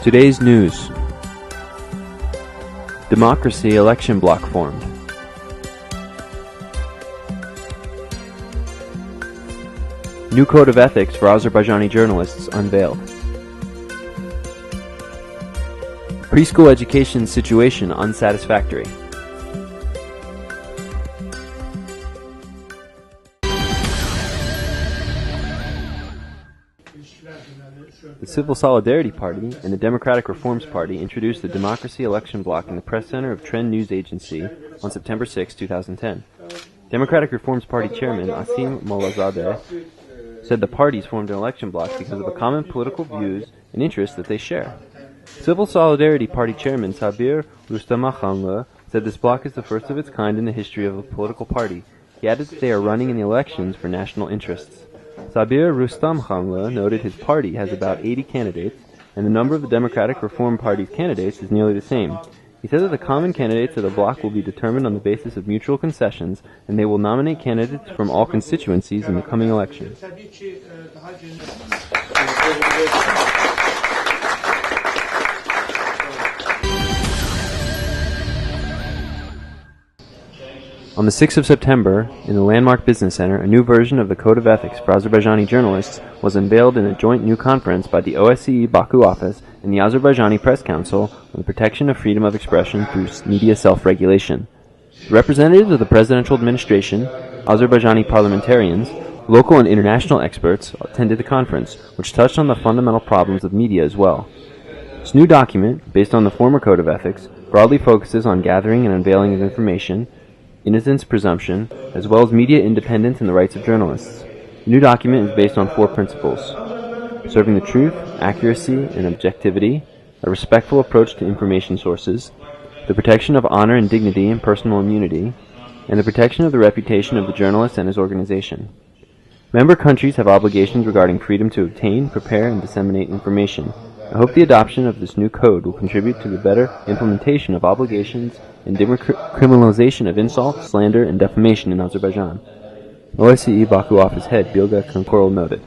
Today's news. Democracy election bloc formed. New code of ethics for Azerbaijani journalists unveiled. Preschool education situation unsatisfactory. The Civil Solidarity Party and the Democratic Reforms Party introduced the Democracy Election Bloc in the press center of Trend News Agency on September 6, 2010. Democratic Reforms Party Chairman Asim Mollazadeh said the parties formed an election bloc because of the common political views and interests that they share. Civil Solidarity Party Chairman Sabir Rustamkhanlı said this bloc is the first of its kind in the history of a political party. He added that they are running in the elections for national interests. Sabir Rustamkhanlı noted his party has about 80 candidates, and the number of the Democratic Reform Party's candidates is nearly the same. He said that the common candidates of the bloc will be determined on the basis of mutual concessions, and they will nominate candidates from all constituencies in the coming elections. On the 6th of September, in the Landmark Business Center, a new version of the Code of Ethics for Azerbaijani journalists was unveiled in a joint new conference by the OSCE Baku office and the Azerbaijani Press Council on the protection of freedom of expression through media self-regulation. Representatives of the presidential administration, Azerbaijani parliamentarians, local and international experts attended the conference, which touched on the fundamental problems of media as well. This new document, based on the former Code of Ethics, broadly focuses on gathering and unveiling of information, innocence presumption, as well as media independence and the rights of journalists. The new document is based on 4 principles: serving the truth, accuracy, and objectivity, a respectful approach to information sources, the protection of honor and dignity and personal immunity, and the protection of the reputation of the journalist and his organization. Member countries have obligations regarding freedom to obtain, prepare, and disseminate information. I hope the adoption of this new code will contribute to the better implementation of obligations and criminalization of insult, slander, and defamation in Azerbaijan. OSCE Baku office head Bilge Kankorol noted.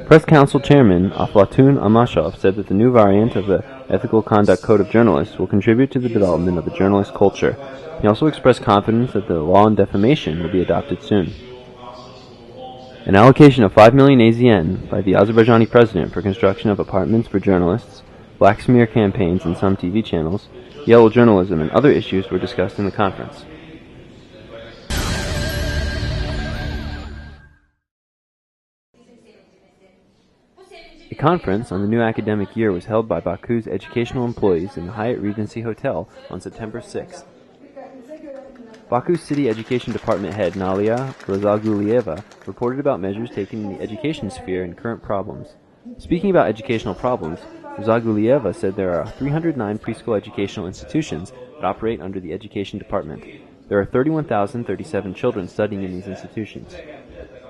Press Council Chairman Aflatun Amashov said that the new variant of the Ethical Conduct Code of Journalists will contribute to the development of a journalist culture. He also expressed confidence that the law on defamation will be adopted soon. An allocation of 5 million AZN by the Azerbaijani president for construction of apartments for journalists, black smear campaigns in some TV channels, yellow journalism, and other issues were discussed in the conference. A conference on the new academic year was held by Baku's educational employees in the Hyatt Regency Hotel on September 6th. Baku's City Education Department head Nalia Razagulieva reported about measures taken in the education sphere and current problems. Speaking about educational problems, Razagulieva said there are 309 preschool educational institutions that operate under the Education Department. There are 31,037 children studying in these institutions.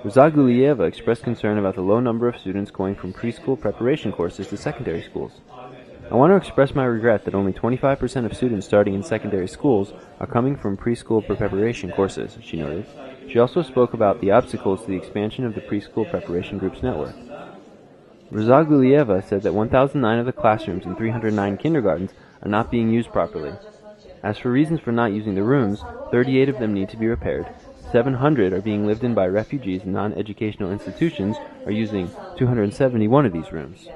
Razagulieva expressed concern about the low number of students going from preschool preparation courses to secondary schools. I want to express my regret that only 25% of students starting in secondary schools are coming from preschool preparation courses, she noted. She also spoke about the obstacles to the expansion of the preschool preparation group's network. Razagulieva said that 1,009 of the classrooms in 309 kindergartens are not being used properly. As for reasons for not using the rooms, 38 of them need to be repaired. 700 are being lived in by refugees, and non-educational institutions are using 271 of these rooms.